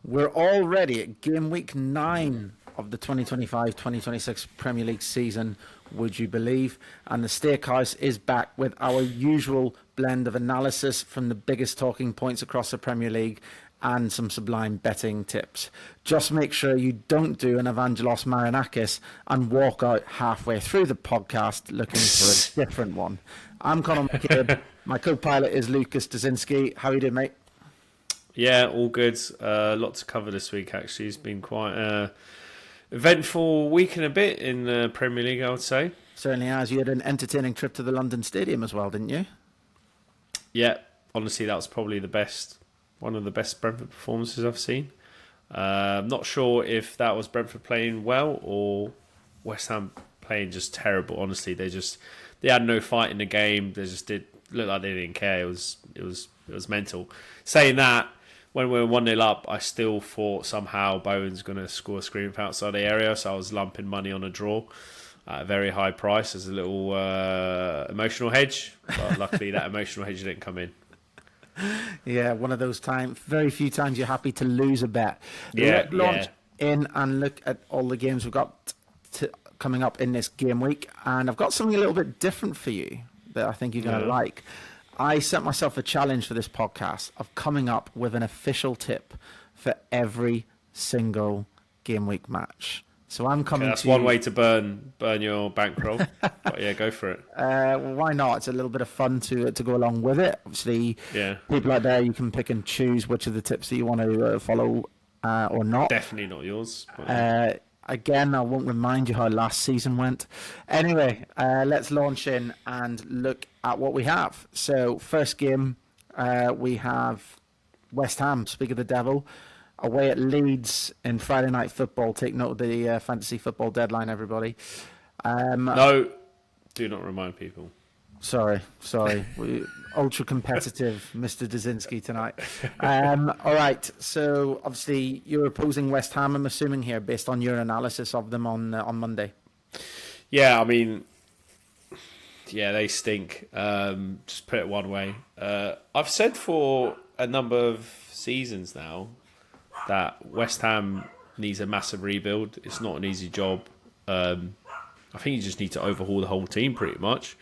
We're already at game week 9 of the 2025-2026 Premier League season, would you believe? And the Stakehouse is back with our usual blend of analysis from the biggest talking points across the Premier League and some sublime betting tips. Just make sure you don't do an Evangelos Marinakis and walk out halfway through the podcast looking for a different one. I'm Conor McCabe. My co-pilot is Lucas Dzinski. How are you doing, mate? Yeah, all good. A lot to cover this week, actually. It's been quite an eventful week and a bit in the Premier League, I would say. Certainly has. You had an entertaining trip to the London Stadium as well, didn't you? Yeah, honestly, that was probably one of the best Brentford performances I've seen. I'm not sure if that was Brentford playing well or West Ham playing just terrible. Honestly, they had no fight in the game. They just did look like they didn't care. It was mental. Saying that, when we were 1-0 up, I still thought somehow Bowen's going to score a screamer from outside the area, so I was lumping money on a draw at a very high price as a little emotional hedge. But luckily, that emotional hedge didn't come in. Yeah, one of those times. Very few times you're happy to lose a bet. Yeah, Launch in and look at all the games we've got coming up in this game week, and I've got something a little bit different for you that I think you're going to like. I set myself a challenge for this podcast of coming up with an official tip for every single game week match. So I'm coming that's to one way to burn your bankroll. But yeah, go for it. Well, why not? It's a little bit of fun to go along with it. Obviously, people out there, you can pick and choose which of the tips that you want to follow or not. Definitely not yours. Again, I won't remind you how last season went. Anyway, let's launch in and look at what we have. So, first game, we have West Ham, speak of the devil, away at Leeds in Friday Night Football. Take note of the fantasy football deadline, everybody. No, do not remind people. Sorry. Ultra competitive, Mr. Dzinski tonight. All right. So obviously you're opposing West Ham, I'm assuming here, based on your analysis of them on Monday. Yeah, I mean, they stink. Just put it one way. I've said for a number of seasons now that West Ham needs a massive rebuild. It's not an easy job. I think you just need to overhaul the whole team pretty much.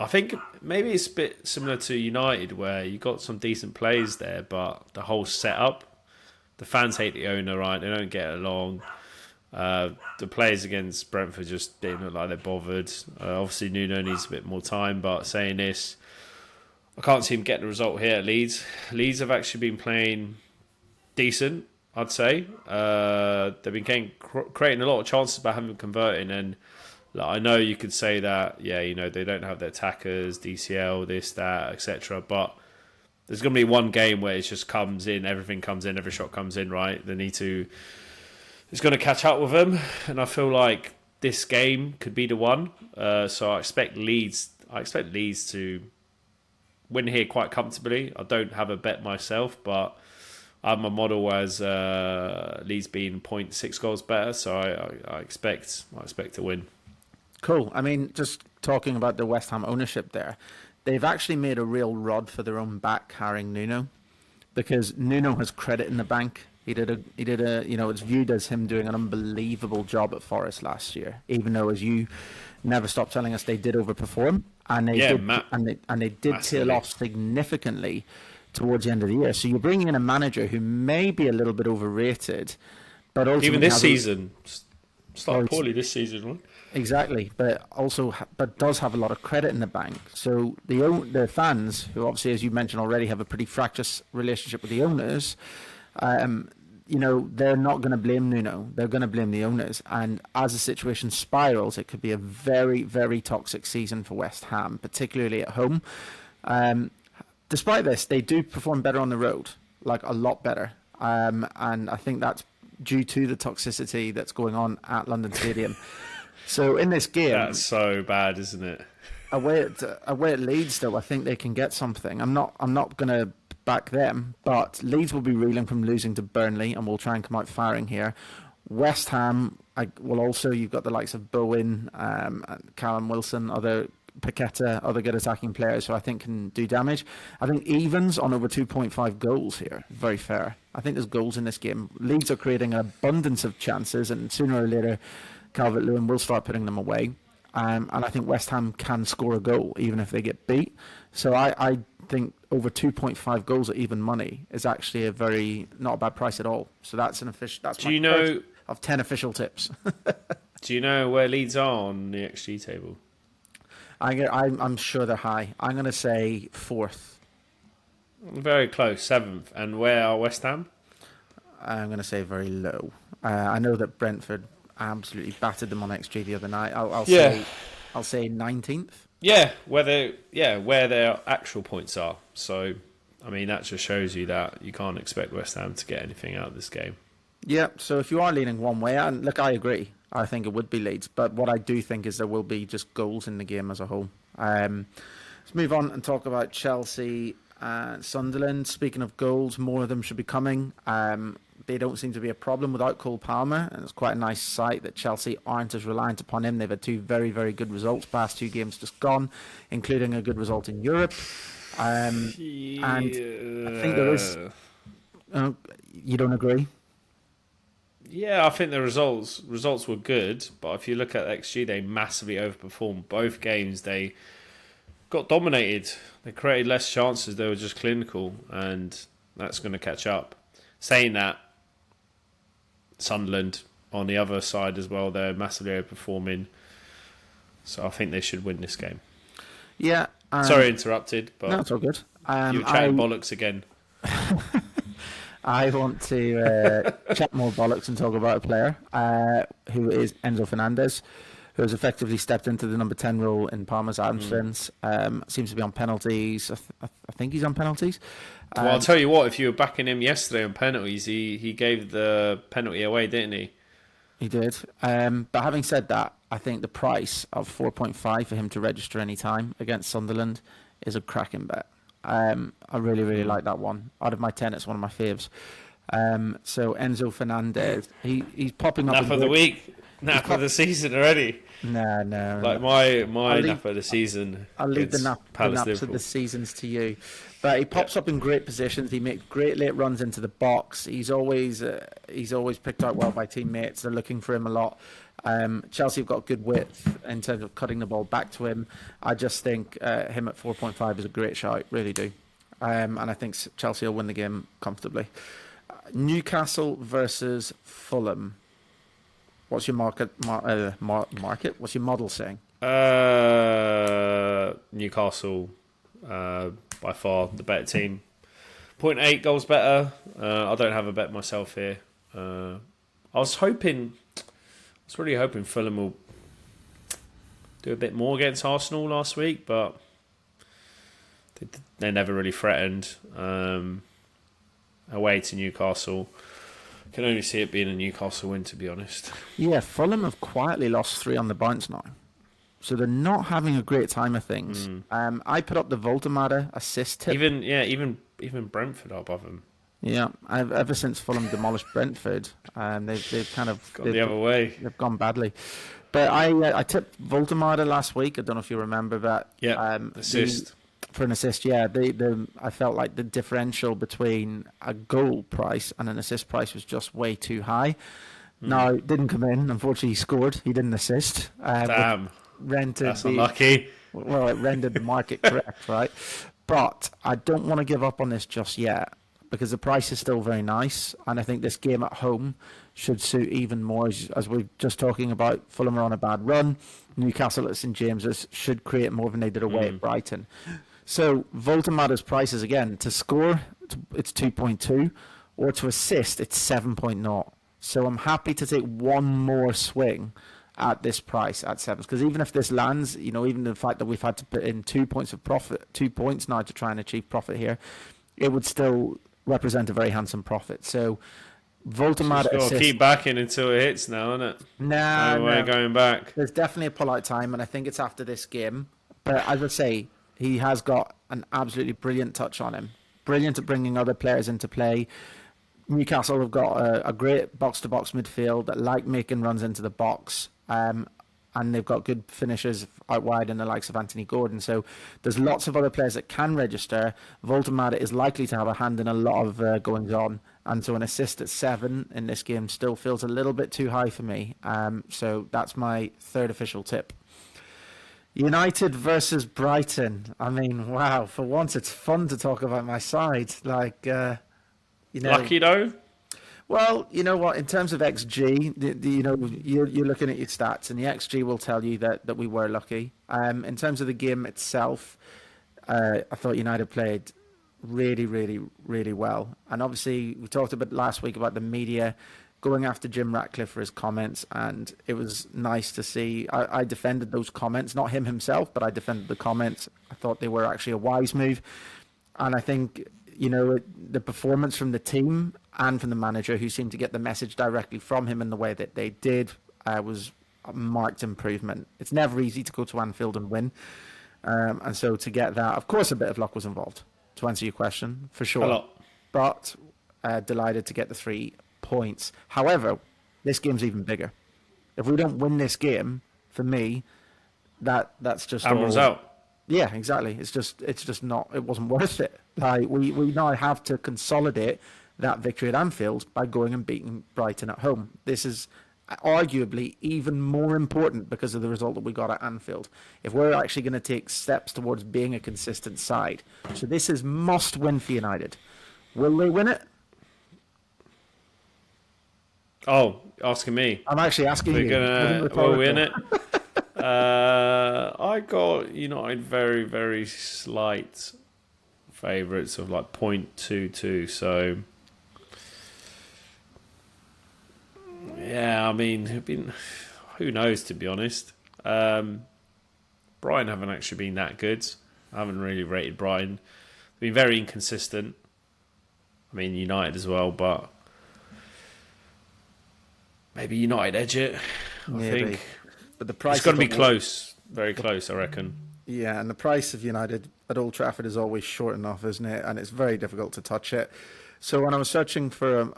I think maybe it's a bit similar to United where you got some decent players there, but the whole setup, the fans hate the owner, right? They don't get along. The players against Brentford just didn't look like they're bothered. Obviously, Nuno needs a bit more time, but saying this, I can't see him getting a result here at Leeds. Leeds have actually been playing decent, I'd say. They've been creating a lot of chances but haven't been converting, and I know you could say that, they don't have their attackers, DCL, this, that, etc. But there's going to be one game where it just comes in, everything comes in, every shot comes in, right? It's going to catch up with them, and I feel like this game could be the one. So I expect Leeds to win here quite comfortably. I don't have a bet myself, but I have my model as Leeds being 0.6 goals better, so I expect to win. Cool. I mean, just talking about the West Ham ownership there, they've actually made a real rod for their own back carrying Nuno, because Nuno has credit in the bank. He did a it's viewed as him doing an unbelievable job at Forest last year, even though, as you never stop telling us, they did overperform and they did tail off significantly towards the end of the year. So you're bringing in a manager who may be a little bit overrated, but also even this season started poorly this season, right? Exactly, but does have a lot of credit in the bank. So the fans, who obviously, as you mentioned already, have a pretty fractious relationship with the owners, they're not going to blame Nuno. They're going to blame the owners. And as the situation spirals, it could be a very, very toxic season for West Ham, particularly at home. Despite this, they do perform better on the road, like a lot better. And I think that's due to the toxicity that's going on at London Stadium. So in this game, that's so bad, isn't it? Away at Leeds, though, I think they can get something. I'm not going to back them, but Leeds will be reeling from losing to Burnley, and will try and come out firing here. West Ham will also. You've got the likes of Bowen, Callum Wilson, other Paqueta, other good attacking players who I think can do damage. I think evens on over 2.5 goals here, very fair. I think there's goals in this game. Leeds are creating an abundance of chances, and sooner or later, Calvert-Lewin will start putting them away. And I think West Ham can score a goal, even if they get beat. So I think over 2.5 goals at even money is actually not a bad price at all. So that's That's my first of 10 official tips. Do you know where Leeds are on the XG table? I'm sure they're high. I'm going to say 4th. Very close, 7th. And where are West Ham? I'm going to say very low. I know that Brentford absolutely battered them on XG the other night. I'll say 19th. Yeah, where their actual points are. So, I mean, that just shows you that you can't expect West Ham to get anything out of this game. Yeah, so if you are leaning one way, and look, I agree. I think it would be Leeds, but what I do think is there will be just goals in the game as a whole. Let's move on and talk about Chelsea and Sunderland. Speaking of goals, more of them should be coming. They don't seem to be a problem without Cole Palmer, and it's quite a nice sight that Chelsea aren't as reliant upon him. They've had 2 very, very good results, past 2 games just gone, including a good result in Europe. And I think there is... you don't agree? Yeah, I think the results were good, but if you look at XG, they massively overperformed. Both games, they got dominated. They created less chances. They were just clinical, and that's going to catch up. Saying that, Sunderland on the other side as well, they're massively overperforming. So I think they should win this game. Yeah. Sorry, interrupted, but no, it's all good. You were chatting bollocks again. I want to chat more bollocks and talk about a player who is Enzo Fernandez, who has effectively stepped into the number 10 role in Parma's absence. Seems to be on penalties. I think he's on penalties. Well, I'll tell you what, if you were backing him yesterday on penalties, he gave the penalty away, didn't he? He did. But having said that, I think the price of 4.5 for him to register any time against Sunderland is a cracking bet. I really, really like that one. Out of my 10, it's one of my faves. So Enzo Fernandez, he's popping up. Nap of the week, nap of the season already. No. Like my nap of the season. I'll leave the naps of the seasons to you. But he pops up in great positions. He makes great late runs into the box. He's always picked out well by teammates. They're looking for him a lot. Chelsea have got good width in terms of cutting the ball back to him. I just think him at 4.5 is a great shout, really do. And I think Chelsea will win the game comfortably. Newcastle versus Fulham. What's your market? What's your model saying? Newcastle, by far the better team. 0.8 goals better. I don't have a bet myself here. I was really hoping Fulham will do a bit more against Arsenal last week, but they never really threatened. Away to Newcastle. Can only see it being a Newcastle win, to be honest. Yeah, Fulham have quietly lost 3 on the bounce now. So they're not having a great time of things. I put up the Voltemade assist tip. Even Brentford are above them. Yeah, ever since Fulham demolished Brentford, they've kind of gone the other way. They've gone badly. But I tipped Voltemade last week. I don't know if you remember that. Yeah, assist. For an assist, yeah. I felt like the differential between a goal price and an assist price was just way too high. No, it didn't come in. Unfortunately, he scored. He didn't assist. Damn. That's unlucky. Well, it rendered the market correct, right? But I don't want to give up on this just yet because the price is still very nice. And I think this game at home should suit even more. As we're just talking about, Fulham are on a bad run. Newcastle at St James's should create more than they did away at Brighton. So Voltemade's prices again, to score, it's 2.2, or to assist, it's 7.0. So I'm happy to take one more swing at this price at 7, because even if this lands, even the fact that we've had to put in 2 points of profit, 2 points now to try and achieve profit here, it would still represent a very handsome profit. So Voltemade assist. Keep backing until it hits now, isn't it? No way going back. There's definitely a pull-out time, and I think it's after this game. But as I say, he has got an absolutely brilliant touch on him. Brilliant at bringing other players into play. Newcastle have got a great box-to-box midfield that like making runs into the box. and they've got good finishers out wide in the likes of Anthony Gordon. So there's lots of other players that can register. Voltemada is likely to have a hand in a lot of goings on, and so an assist at 7 in this game still feels a little bit too high for me. So that's my third official tip. United versus Brighton. I mean, wow! For once, it's fun to talk about my side. Lucky though. Well, you know what? In terms of XG, you're looking at your stats, and the XG will tell you that we were lucky. In terms of the game itself, I thought United played really, really, really well. And obviously, we talked a bit last week about the media going after Jim Ratcliffe for his comments, and it was nice to see. I defended those comments, not him himself, but I defended the comments. I thought they were actually a wise move, and I think the performance from the team and from the manager, who seemed to get the message directly from him in the way that they did, was a marked improvement. It's never easy to go to Anfield and win, and so to get that, of course, a bit of luck was involved. To answer your question, for sure, a lot. But delighted to get the 3 points. However, this game's even bigger. If we don't win this game, for me, that's just Amron's out. Yeah, exactly. It's just not. It wasn't worth it. Like we now have to consolidate that victory at Anfield by going and beating Brighton at home. This is arguably even more important because of the result that we got at Anfield. If we're actually going to take steps towards being a consistent side, so this is must win for United. Will they win it? Oh, asking me. I'm actually asking you. Will we win it? I got United very, very slight favourites of like 0.22. So, yeah, I mean, who knows, to be honest. Brighton haven't actually been that good. I haven't really rated Brighton. They've been very inconsistent. I mean, United as well, but maybe United edge it, I think. But the price, it's got to be close, very close, I reckon. Yeah, and the price of United at Old Trafford is always short enough, isn't it? And it's very difficult to touch it. So when I was searching for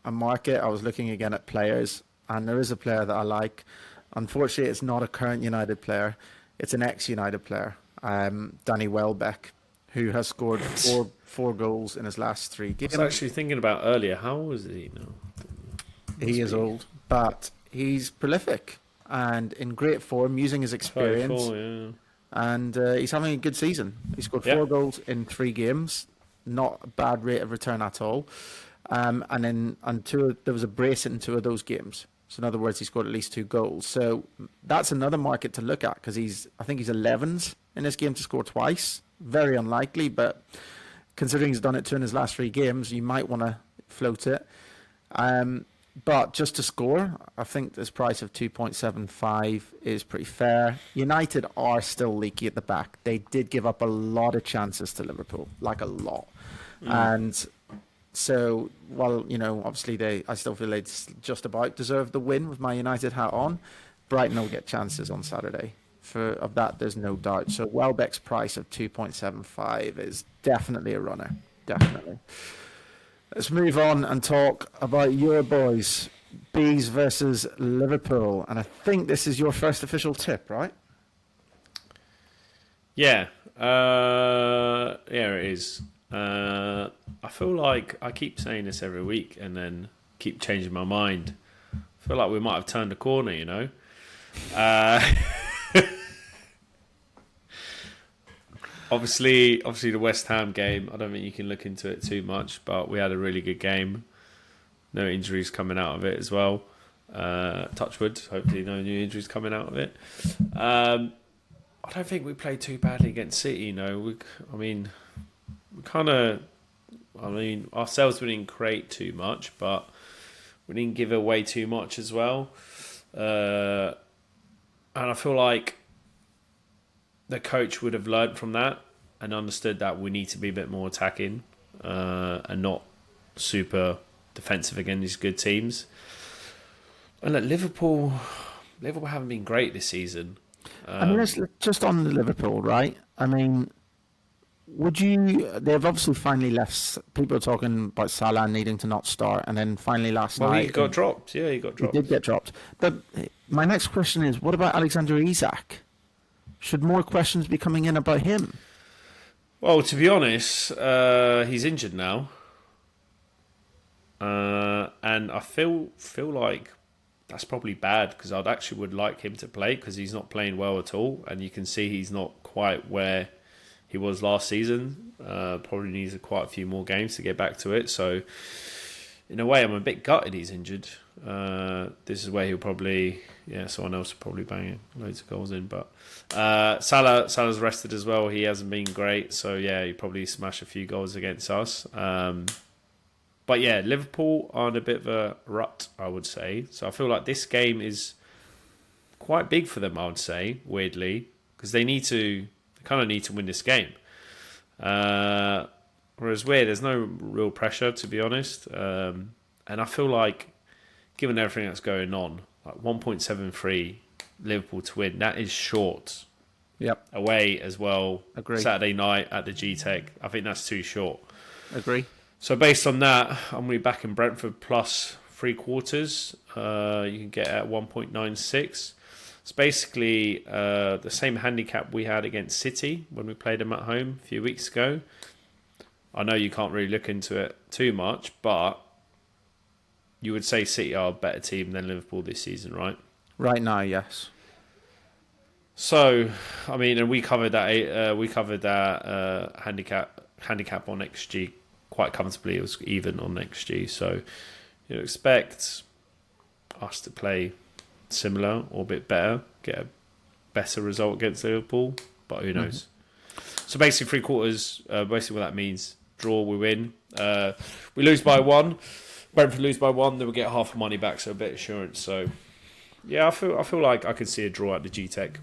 a market, I was looking again at players, and there is a player that I like. Unfortunately, it's not a current United player. It's an ex-United player, Danny Welbeck, who has scored four goals in his last 3 games. I was actually thinking about earlier, how old is he now? He is old, but he's prolific and in great form, using his experience. 34, yeah. And he's having a good season. He scored 4 goals in 3 games. Not a bad rate of return at all. And there was a brace in 2 of those games. So in other words, he scored at least 2 goals. So that's another market to look at, because I think he's 11s in this game to score twice. Very unlikely, but considering he's done it 2 in his last 3 games, you might want to float it. But just to score, I think this price of 2.75 is pretty fair. United are still leaky at the back. They did give up a lot of chances to Liverpool, like a lot. And so, obviously I still feel they just about deserve the win with my United hat on. Brighton will get chances on Saturday. Of that, there's no doubt. So Welbeck's price of 2.75 is definitely a runner. Definitely. Let's move on and talk about your boys, Bees versus Liverpool. And I think this is your first official tip, right? Yeah. It is. I feel like I keep saying this every week and then keep changing my mind. I feel like we might have turned a corner, Obviously, the West Ham game, I don't think you can look into it too much, but we had a really good game. No injuries coming out of it as well. Touch wood, hopefully no new injuries coming out of it. I don't think we played too badly against City, ourselves we didn't create too much, but we didn't give away too much as well. And I feel like the coach would have learned from that and understood that we need to be a bit more attacking and not super defensive against these good teams. And look, Liverpool haven't been great this season. Let's just on the Liverpool, right? I mean, Would you? They've obviously finally left. People are talking about Salah needing to not start, and then finally last Well, he night got dropped. Yeah, he got he dropped. did get dropped. But my next question is, what about Alexander Isak? Should more questions be coming in about him? Well, to be honest, he's injured now, and I feel like that's probably bad because I'd actually would like him to play because he's not playing well at all, and you can see he's not quite where he was last season. Probably needs quite a few more games to get back to it. So, in a way, I'm a bit gutted he's injured. This is where he'll probably, someone else will probably bang loads of goals in. But Salah's rested as well. He hasn't been great. So, yeah, he probably smash a few goals against us. But, yeah, Liverpool are in a bit of a rut, I would say. So, I feel like this game is quite big for them, I would say, weirdly. Because they kind of need to win this game. Whereas there's no real pressure, to be honest. And I feel like, given everything that's going on, like 1.73 Liverpool to win, that is short. Yep. Away as well. Agree. Saturday night at the G-Tech. I think that's too short. Agree. So based on that, I'm going to be back in Brentford plus 3/4. You can get at 1.96. It's basically the same handicap we had against City when we played them at home a few weeks ago. I know you can't really look into it too much, but you would say City are a better team than Liverpool this season, right? Right now, yes. So, I mean, and we covered that handicap on XG quite comfortably. It was even on XG, so you'd expect us to play similar or a bit better, get a better result against Liverpool, but who knows? So basically 3/4, basically what that means, draw, we win. We lose by 1, Brentford lose by 1, then we get half the money back, so a bit of assurance. So yeah, I feel like I could see a draw at the G-Tech.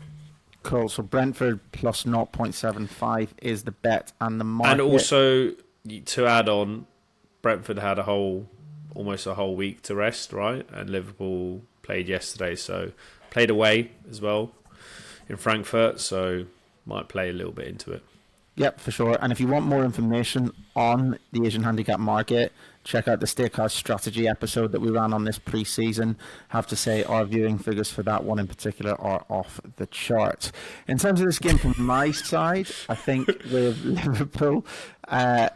Cool, so Brentford plus 0.75 is the bet and the market. And also, to add on, Brentford had almost a whole week to rest, right? And Liverpool played yesterday, so played away as well in Frankfurt, so might play a little bit into it. Yep, for sure. And if you want more information on the Asian handicap market, check out the Stakehouse strategy episode that we ran on this pre-season. Have to say our viewing figures for that one in particular are off the charts. In terms of this game from my side, I think with Liverpool, I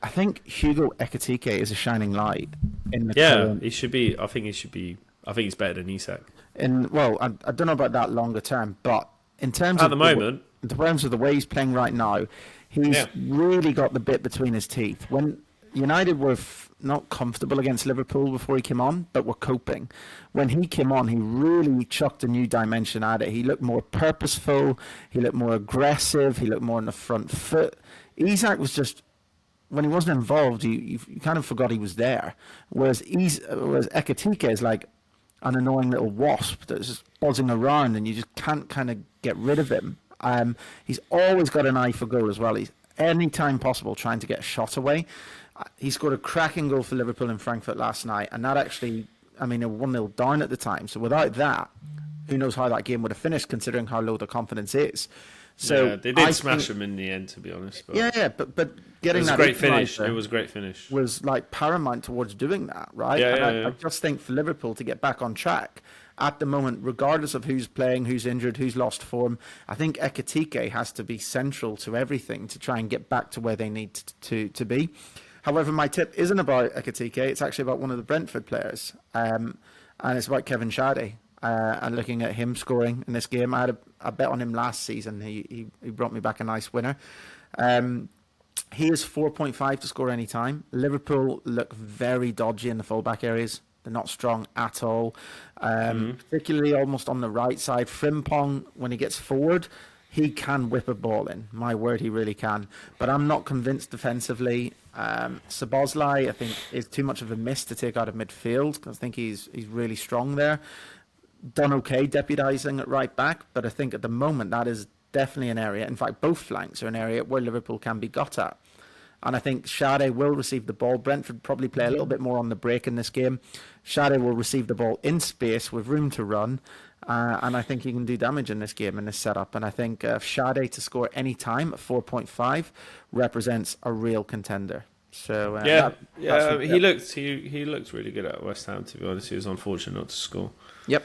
think Hugo Ekitike is a shining light in the current. He should be. I think he's better than Isak. I don't know about that longer term, but in terms at of the moment, in terms of the way he's playing right now, he's really got the bit between his teeth. When United were not comfortable against Liverpool before he came on, but were coping. When he came on, he really chucked a new dimension at it. He looked more purposeful. He looked more aggressive. He looked more on the front foot. Isak was just, when he wasn't involved, you kind of forgot he was there. Whereas Ekitike is like an annoying little wasp that's just buzzing around and you just can't kind of get rid of him. He's always got an eye for goal as well. He's any time possible trying to get a shot away. He scored a cracking goal for Liverpool in Frankfurt last night, and that actually, I mean, they were 1-0 down at the time. So without that, who knows how that game would have finished, considering how low the confidence is. So they did smash him in the end, to be honest. But but getting it was that a great finish. It was a great finish. Was like paramount towards doing that, right? I just think for Liverpool to get back on track at the moment, regardless of who's playing, who's injured, who's lost form, I think Ekitike has to be central to everything to try and get back to where they need to be. However, my tip isn't about Ekitike. It's actually about one of the Brentford players, and it's about Kevin Shadé. And looking at him scoring in this game, I had a bet on him last season. He brought me back a nice winner. He is 4.5 to score any time. Liverpool look very dodgy in the fullback areas. They're not strong at all, particularly almost on the right side. Frimpong, when he gets forward, he can whip a ball in. My word, he really can. But I'm not convinced defensively. Szoboszlai, I think, is too much of a miss to take out of midfield. I think he's really strong there. Done okay deputising at right back, but I think at the moment that is definitely an area. In fact, both flanks are an area where Liverpool can be got at. And I think Shadé will receive the ball. Brentford probably play a little bit more on the break in this game. Shadé will receive the ball in space with room to run. And I think he can do damage in this game, in this setup. And I think Sade to score any time at 4.5 represents a real contender. So he looked really good at West Ham. To be honest, he was unfortunate not to score. Yep.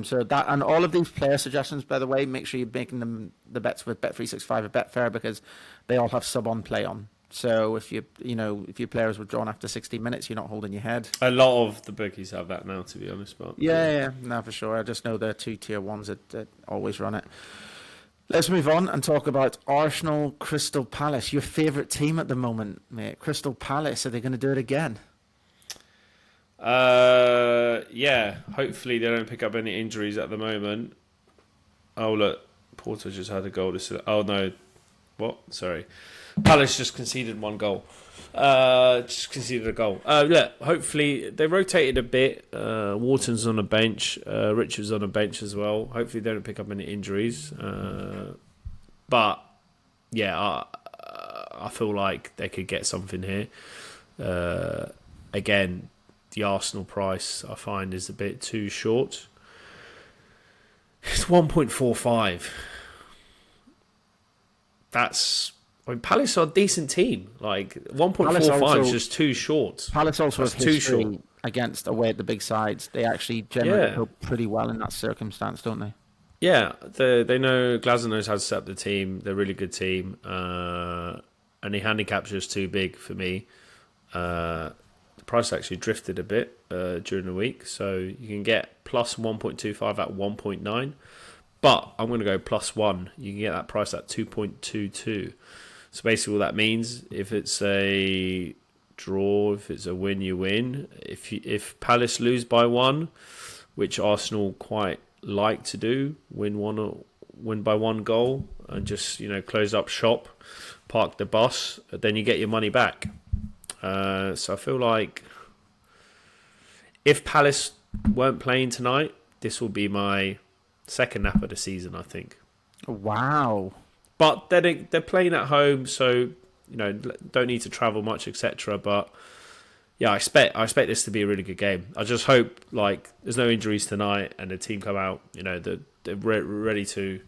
So that, and all of these player suggestions, by the way, make sure you're making them the bets with Bet365 or Betfair, because they all have sub-on play on. So if your players were drawn after 60 minutes, you're not holding your head. A lot of the bookies have that now, to be honest. But no, for sure. I just know there are 2 tier 1s that always run it. Let's move on and talk about Arsenal Crystal Palace. Your favourite team at the moment, mate. Crystal Palace, are they going to do it again? Yeah. Hopefully they don't pick up any injuries at the moment. Oh, look. Porto just had a goal. Oh, no. What? Sorry. Palace just conceded 1 goal. Just conceded a goal. Look, hopefully they rotated a bit. Wharton's on a bench. Richards on a bench as well. Hopefully they don't pick up any injuries. But yeah, I feel like they could get something here. Again, the Arsenal price I find is a bit too short. It's 1.45. Palace are a decent team. Like 1.45 is just too short. Palace also has history against away at the big sides. They actually generally go pretty well in that circumstance, don't they? Yeah, they know Glasner knows how to set up the team. They're a really good team, and the handicap's just too big for me. The price actually drifted a bit during the week, so you can get plus 1.25 at 1.9. But I'm going to go +1. You can get that price at 2.22. So basically, what that means, if it's a draw, if it's a win, you win. If Palace lose by 1, which Arsenal quite like to do, win by 1 goal, and just close up shop, park the bus, then you get your money back. So I feel like if Palace weren't playing tonight, this will be my second nap of the season, I think. Wow. But they're playing at home, so don't need to travel much, etc. But yeah, I expect this to be a really good game. I just hope there's no injuries tonight and the team come out, they're ready to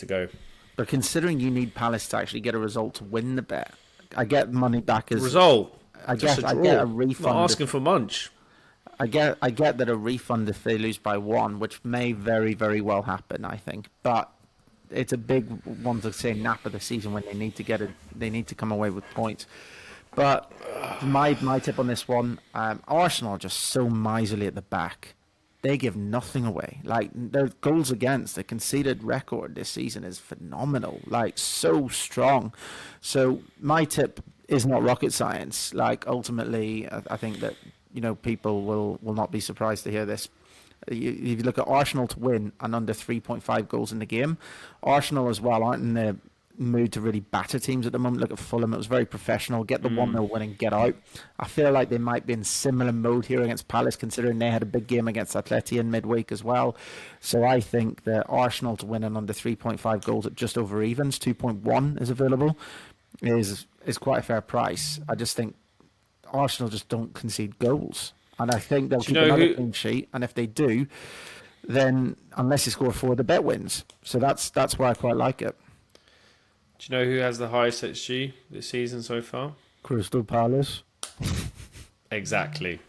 go. But considering you need Palace to actually get a result to win the bet, I get money back as result. I get a refund. Not asking for much. I get that a refund if they lose by 1, which may very, very well happen, I think. But it's a big one to say nap of the season when they need to come away with points. But my tip on this one, Arsenal are just so miserly at the back. They give nothing away. Their goals against, the conceded record this season is phenomenal. So strong. So my tip is not rocket science. Ultimately, I think that people will not be surprised to hear this. If you look at Arsenal to win and under 3.5 goals in the game, Arsenal as well aren't in the mood to really batter teams at the moment. Look at Fulham, it was very professional. Get the 1-0 win and get out. I feel like they might be in similar mode here against Palace, considering they had a big game against Atleti in midweek as well. So I think that Arsenal to win and under 3.5 goals at just over evens, 2.1 is available, is quite a fair price. I just think Arsenal just don't concede goals. And I think they'll keep another clean sheet. And if they do, then unless you score 4, the bet wins. So that's why I quite like it. Do you know who has the highest XG this season so far? Crystal Palace. Exactly.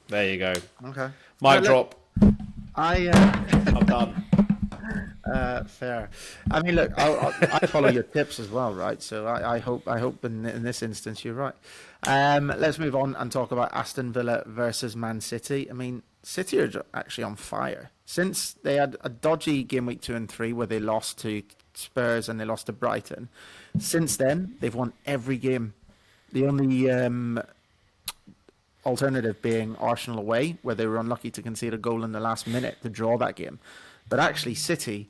There you go. Okay. Mic drop. I'm done. Fair. I mean, look, I follow your tips as well, right? So I hope in this instance you're right. Let's move on and talk about Aston Villa versus Man City. I mean, City are actually on fire. Since they had a dodgy game week 2 and 3 where they lost to Spurs and they lost to Brighton, since then they've won every game. The only alternative being Arsenal away, where they were unlucky to concede a goal in the last minute to draw that game. But actually, City,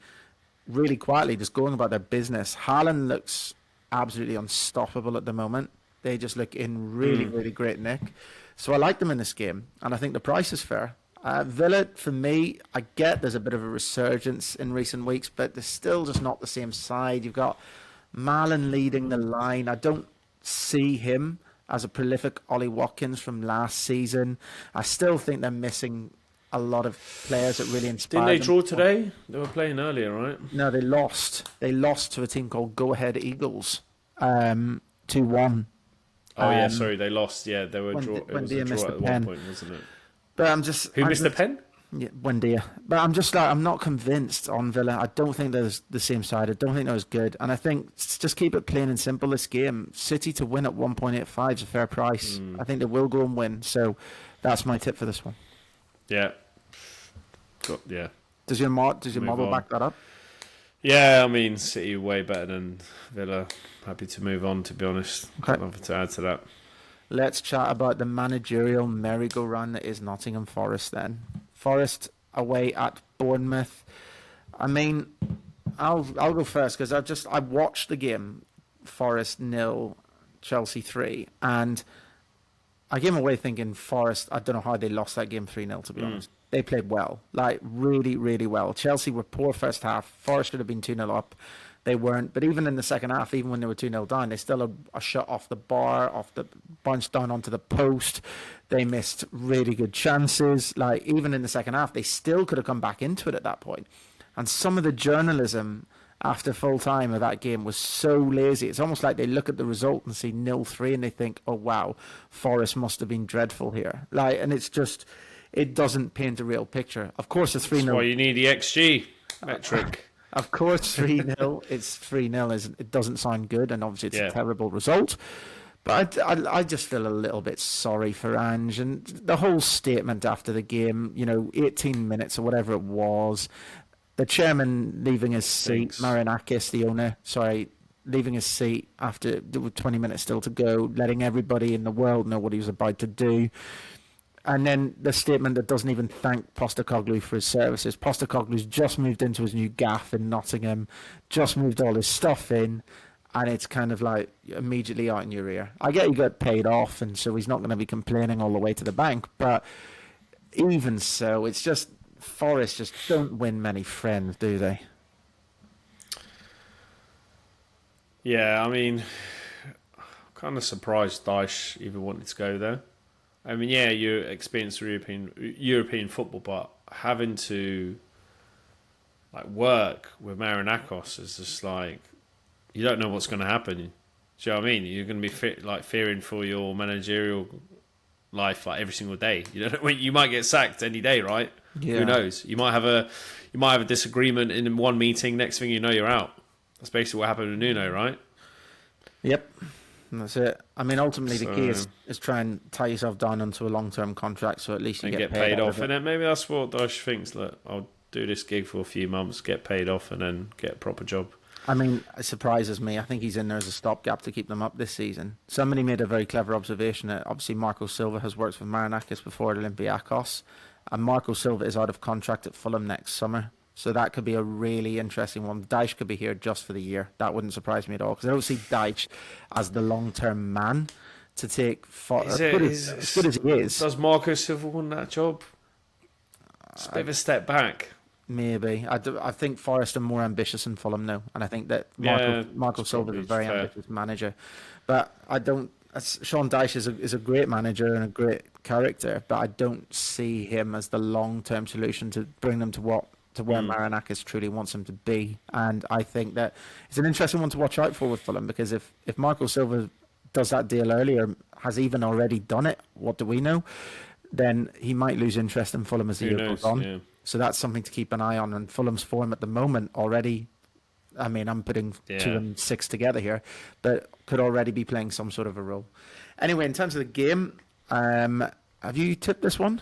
really quietly, just going about their business. Haaland looks absolutely unstoppable at the moment. They just look in really, really great nick. So I like them in this game, and I think the price is fair. Villa, for me, I get there's a bit of a resurgence in recent weeks, but they're still just not the same side. You've got Malin leading the line. I don't see him as a prolific Ollie Watkins from last season. I still think they're missing a lot of players that really Didn't inspired they them. draw today? They were playing earlier, right? No, they lost. They lost to a team called Go Ahead Eagles, 2-1. Oh yeah, sorry, they lost. Yeah, they were draw. It was a Buendia missed draw the at one pen. point, wasn't it? But Who missed the pen? Yeah, Buendia. But I'm not convinced on Villa. I don't think they're the same side. I don't think they're as good. And I think just keep it plain and simple this game. City to win at 1.85 is a fair price. I think they will go and win. So that's my tip for this one. Yeah. Yeah. Does your model on. back that up? Yeah, I mean, City way better than Villa. Happy to move on, to be honest. Okay. Nothing to add to that. Let's chat about the managerial merry-go-round that is Nottingham Forest then. Forest away at Bournemouth. I mean, I'll go first because I watched the game, Forest 0, Chelsea 3, and I came away thinking Forest, I don't know how they lost that game 3-0 to be honest. They played well, like really, really well. Chelsea were poor first half. Forest should have been 2-0 up. They weren't. But even in the second half, even when they were 2-0 down, they still had a shot off the bar, bounced down onto the post. They missed really good chances. Like, even in the second half, they still could have come back into it at that point. And some of the journalism after full time of that game was so lazy. It's almost like they look at the result and see 0-3 and they think, oh, wow, Forest must have been dreadful here. Like, and it's just, it doesn't paint a real picture. Of course, it's 3-0. That's why you need the XG metric. Of course, 3-0. It's 3-0. It doesn't sound good, and obviously it's a terrible result. But I just feel a little bit sorry for Ange, and the whole statement after the game, 18 minutes or whatever it was, the chairman leaving his seat, Marinakis, the owner, leaving his seat after there were 20 minutes still to go, letting everybody in the world know what he was about to do. And then the statement that doesn't even thank Postecoglou for his services. Postecoglou's just moved into his new gaff in Nottingham, just moved all his stuff in, and it's kind of like immediately out in your ear. I get he got paid off, and so he's not going to be complaining all the way to the bank, but even so, it's just Forest just don't win many friends, do they? Yeah, I mean, I'm kind of surprised Dyche even wanted to go there. I mean, yeah, you experience European football, but having to work with Marinakis is just like, you don't know what's going to happen. Do you know what I mean? You're going to be fearing for your managerial life every single day. You don't know, you might get sacked any day, right? Yeah. Who knows? You might have a disagreement in one meeting. Next thing you know, you're out. That's basically what happened with Nuno, right? Yep. That's it. I mean, ultimately, the key is try and tie yourself down onto a long-term contract, so at least you get paid off. And then maybe that's what Dyche thinks. Look, I'll do this gig for a few months, get paid off, and then get a proper job. I mean, it surprises me. I think he's in there as a stopgap to keep them up this season. Somebody made a very clever observation that obviously Marco Silva has worked with Marinakis before at Olympiacos, and Marco Silva is out of contract at Fulham next summer. So that could be a really interesting one. Dyche could be here just for the year. That wouldn't surprise me at all, because I don't see Dyche as the long-term man to take as good as he is. Does Marco Silva want that job? It's a bit of a step back. Maybe. I think Forest are more ambitious than Fulham now, and I think that Marco Silva is a very ambitious manager. But I don't. Sean Dyche is a great manager and a great character, but I don't see him as the long-term solution to bring them to where Marinakis truly wants him to be. And I think that it's an interesting one to watch out for with Fulham, because if Marco Silva does that deal earlier, has even already done it, what do we know? Then he might lose interest in Fulham as the year goes on. Yeah. So that's something to keep an eye on. And Fulham's form at the moment already, I mean, I'm putting 2 and 6 together here, but could already be playing some sort of a role. Anyway, in terms of the game, have you tipped this one?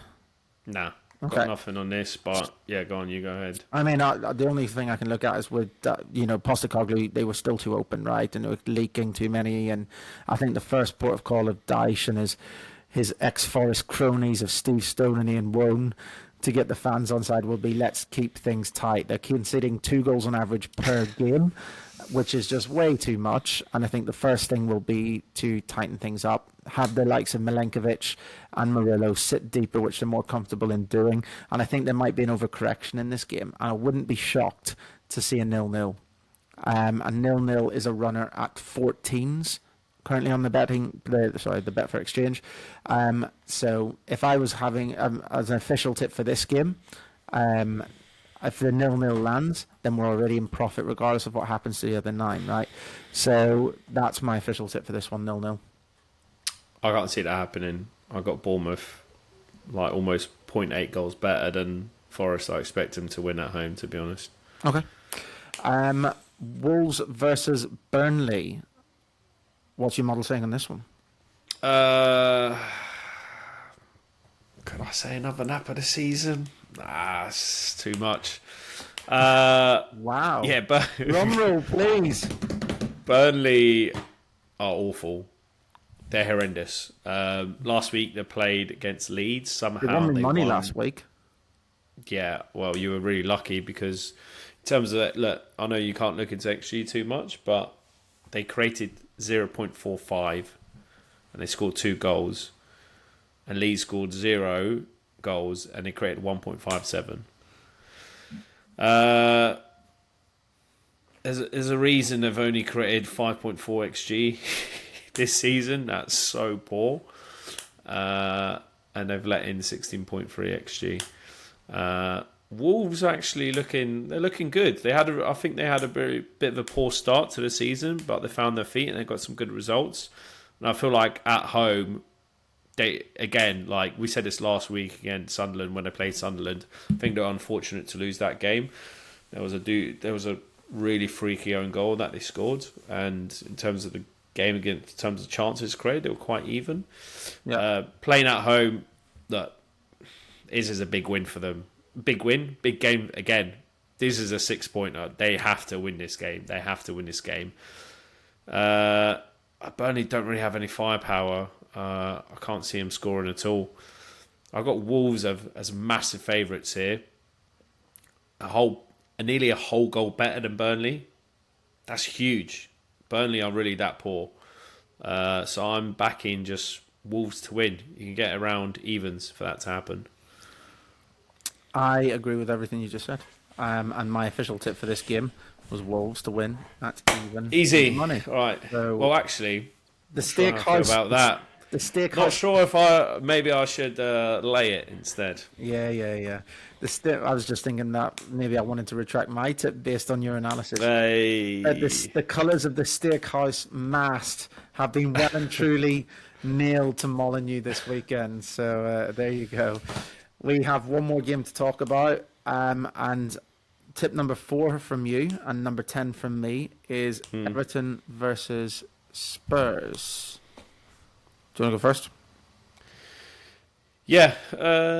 Nah. Okay. Got nothing on this, but yeah, go on, you go ahead. I mean, the only thing I can look at is with, Postecoglou, they were still too open, right? And they were leaking too many. And I think the first port of call of Dyche and his ex-Forest cronies of Steve Stone and Ian Wone to get the fans on side will be, let's keep things tight. They're conceding 2 goals on average per game, which is just way too much. And I think the first thing will be to tighten things up, have the likes of Milenkovic and Murillo sit deeper, which they're more comfortable in doing. And I think there might be an overcorrection in this game. And I wouldn't be shocked to see a 0-0. A 0-0 is a runner at 14s, currently on the the Betfair exchange. So if I was having as an official tip for this game, if the 0-0 lands, then we're already in profit regardless of what happens to the other 9, right? So that's my official tip for this one, 0-0. I can't see that happening. I got Bournemouth like almost 0.8 goals better than Forest. I expect them to win at home, to be honest. Okay. Wolves versus Burnley. What's your model saying on this one? Could I say another nap of the season? Nah, it's too much. Wow. Yeah, but Drum roll, please. Burnley are awful. They're horrendous. Last week they played against Leeds. Somehow They won me money last week. Yeah, well, you were really lucky because in terms of that, look, I know you can't look into XG too much, but they created 0.45 and they scored 2 goals. And Leeds scored 0 goals and they created 1.57. There's a reason they've only created 5.4 XG this season. That's so poor. And they've let in 16.3 XG. Wolves are actually looking good. I think they had a bit of a poor start to the season, but they found their feet and they got some good results. And I feel like at home, they again, like we said this last week against Sunderland when they played Sunderland, I think they're unfortunate to lose that game. There was a really freaky own goal that they scored, and in terms of the game against, in terms of chances created, they were quite even. Yeah. Playing at home, that is a big win for them. Big win, big game again. This is a 6-pointer. They have to win this game. Burnley don't really have any firepower. I can't see them scoring at all. I've got Wolves as massive favourites here. Nearly a whole goal better than Burnley. That's huge. Burnley are really that poor. So I'm backing just Wolves to win. You can get around evens for that to happen. I agree with everything you just said. And my official tip for this game was Wolves to win. That's even easy money. All right. So well, actually, the Stakehouse about that. The Stakehouse. Not sure if I should lay it instead. Yeah. I was just thinking that maybe I wanted to retract my tip based on your analysis. Hey. The colours of the Stakehouse mast have been well and truly nailed to Molineux this weekend. So there you go. We have one more game to talk about, and tip number 4 from you and number 10 from me is Everton versus Spurs. Do you want to go first? Yeah,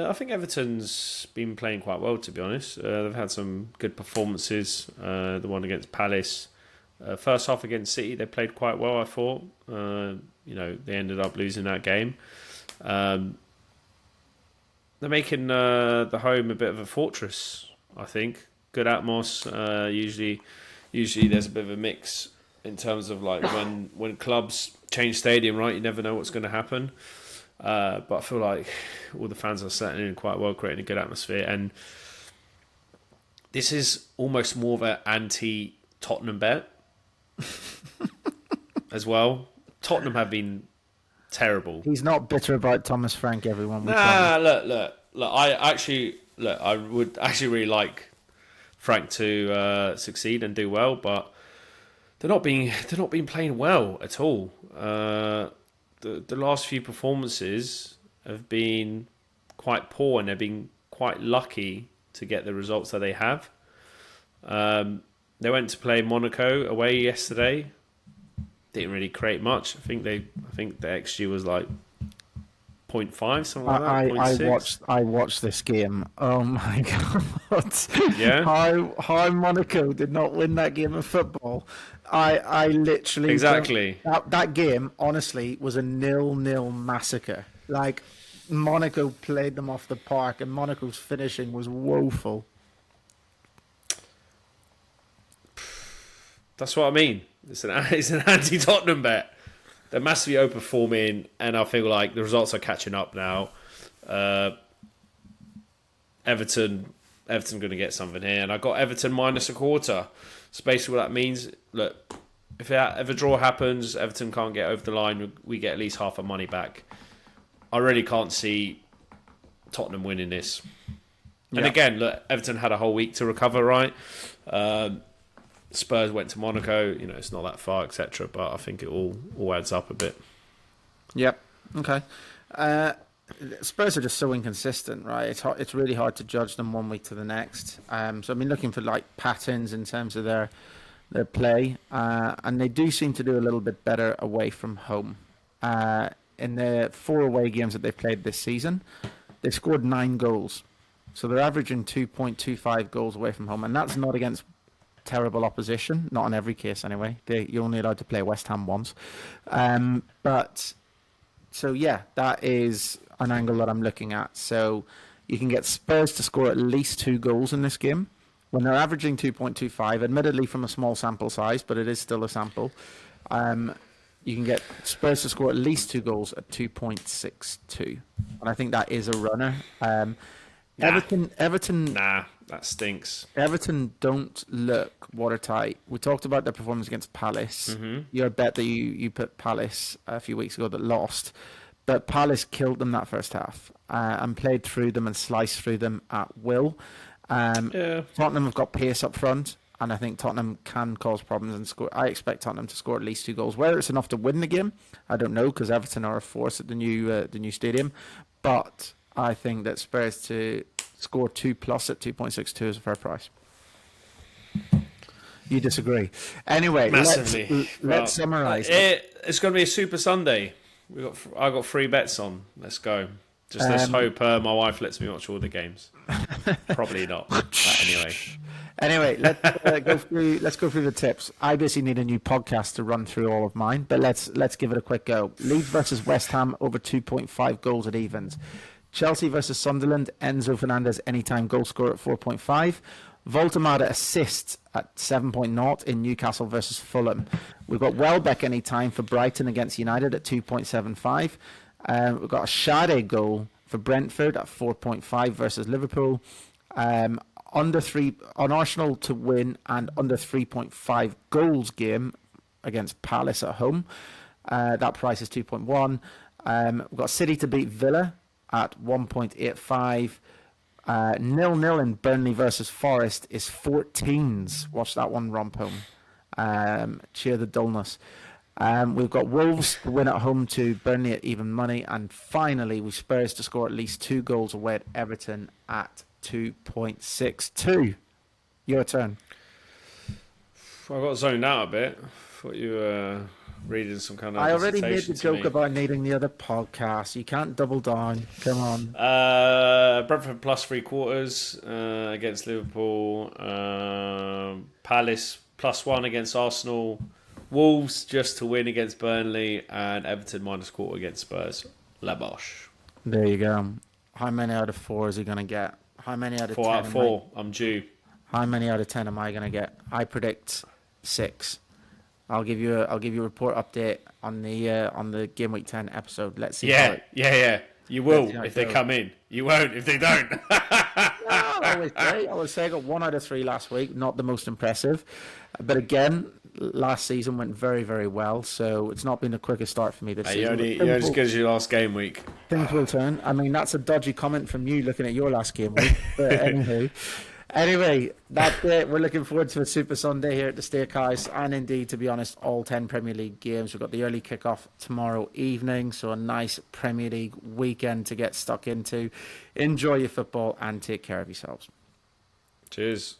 I think Everton's been playing quite well, to be honest. They've had some good performances. The one against Palace. First half against City, they played quite well, I thought. They ended up losing that game. They're making the home a bit of a fortress, I think. Good atmos. Usually there's a bit of a mix in terms of like when clubs change stadium, right? You never know what's going to happen. But I feel like all the fans are settling in quite well, creating a good atmosphere. And this is almost more of an anti-Tottenham bet as well. Tottenham have been terrible. He's not bitter about Thomas Frank, everyone. Look. I would actually really like Frank to succeed and do well, but they're not being playing well at all. The last few performances have been quite poor, and they've been quite lucky to get the results that they have. They went to play Monaco away yesterday. Didn't really create much. I think the XG was like 0.5, something like that. I watched this game. Oh my god! Yeah. How Monaco did not win that game of football. I literally exactly that game. Honestly, was a 0-0 massacre. Like Monaco played them off the park, and Monaco's finishing was woeful. That's what I mean. It's an anti-Tottenham bet. They're massively overperforming, and I feel like the results are catching up now. Everton going to get something here, and I got Everton minus a quarter. So basically, what that means, look, if a draw happens, Everton can't get over the line, we get at least half our money back. I really can't see Tottenham winning this. And again, look, Everton had a whole week to recover, right? Spurs went to Monaco. It's not that far, etc. But I think it all adds up a bit. Yep. Okay. Spurs are just so inconsistent, right? It's really hard to judge them one week to the next. So I've been looking for patterns in terms of their play, and they do seem to do a little bit better away from home. In the 4 away games that they've played this season, they've scored 9 goals. So they're averaging 2.25 goals away from home, and that's not against terrible opposition. Not in every case, anyway. You're only allowed to play West Ham once. But so yeah, that is an angle that I'm looking at. So you can get Spurs to score at least 2 goals in this game when they're averaging 2.25. Admittedly, from a small sample size, but it is still a sample. You can get Spurs to score at least 2 goals at 2.62, and I think that is a runner. Everton. Nah, that stinks. Everton don't look watertight. We talked about their performance against Palace. Your bet that you put Palace a few weeks ago that lost, but Palace killed them that first half and played through them and sliced through them at will. Tottenham have got pace up front, and I think Tottenham can cause problems and score. I expect Tottenham to score at least 2 goals. Whether it's enough to win the game, I don't know, because Everton are a force at the new stadium. But I think that Spurs to score 2+ at 2.62 is a fair price. You disagree? Anyway, massively. Let's summarise. It's going to be a Super Sunday. I got 3 bets on. Let's go. Just let's hope my wife lets me watch all the games. Probably not. But anyway. Anyway, let's go through the tips. I basically need a new podcast to run through all of mine, but let's give it a quick go. Leeds versus West Ham over 2.5 goals at evens. Chelsea versus Sunderland, Enzo Fernandez anytime goal scorer at 4.5. Voltemada assists at 7.0 in Newcastle versus Fulham. We've got Welbeck anytime for Brighton against United at 2.75. We've got a Shade goal for Brentford at 4.5 versus Liverpool. Under 3 on Arsenal to win and under 3.5 goals game against Palace at home. That price is 2.1. We've got City to beat Villa at 1.85. 0-0 in Burnley versus Forest is 14s. Watch that one romp home. Cheer the dullness. We've got Wolves to win at home to Burnley at even money. And finally, we Spurs to score at least 2 goals away at Everton at 2.62. Your turn. I got zoned out a bit. Thought you were reading some kind of. I already made the joke about needing the other podcast. You can't double down. Come on. Brentford plus 3/4 against Liverpool. Palace +1 against Arsenal. Wolves just to win against Burnley, and Everton -1/4 against Spurs. La Boche. There you go. How many out of 4 is he going to get? How many out of 10? 4 out of 4. I'm due. How many out of 10 am I going to get? I predict 6. I'll give you a report update on the Game Week 10 episode. Let's see. Yeah. You will if they come in. You won't if they don't. No, I always say I got 1 out of 3 last week. Not the most impressive, but again, last season went very, very well. So it's not been the quickest start for me this season. You're as good as your last game week. Things will turn. I mean, that's a dodgy comment from you looking at your last game week. But Anyway, that's it. We're looking forward to a Super Sunday here at the Stakehouse, and indeed, to be honest, all 10 Premier League games. We've got the early kickoff tomorrow evening, so a nice Premier League weekend to get stuck into. Enjoy your football and take care of yourselves. Cheers.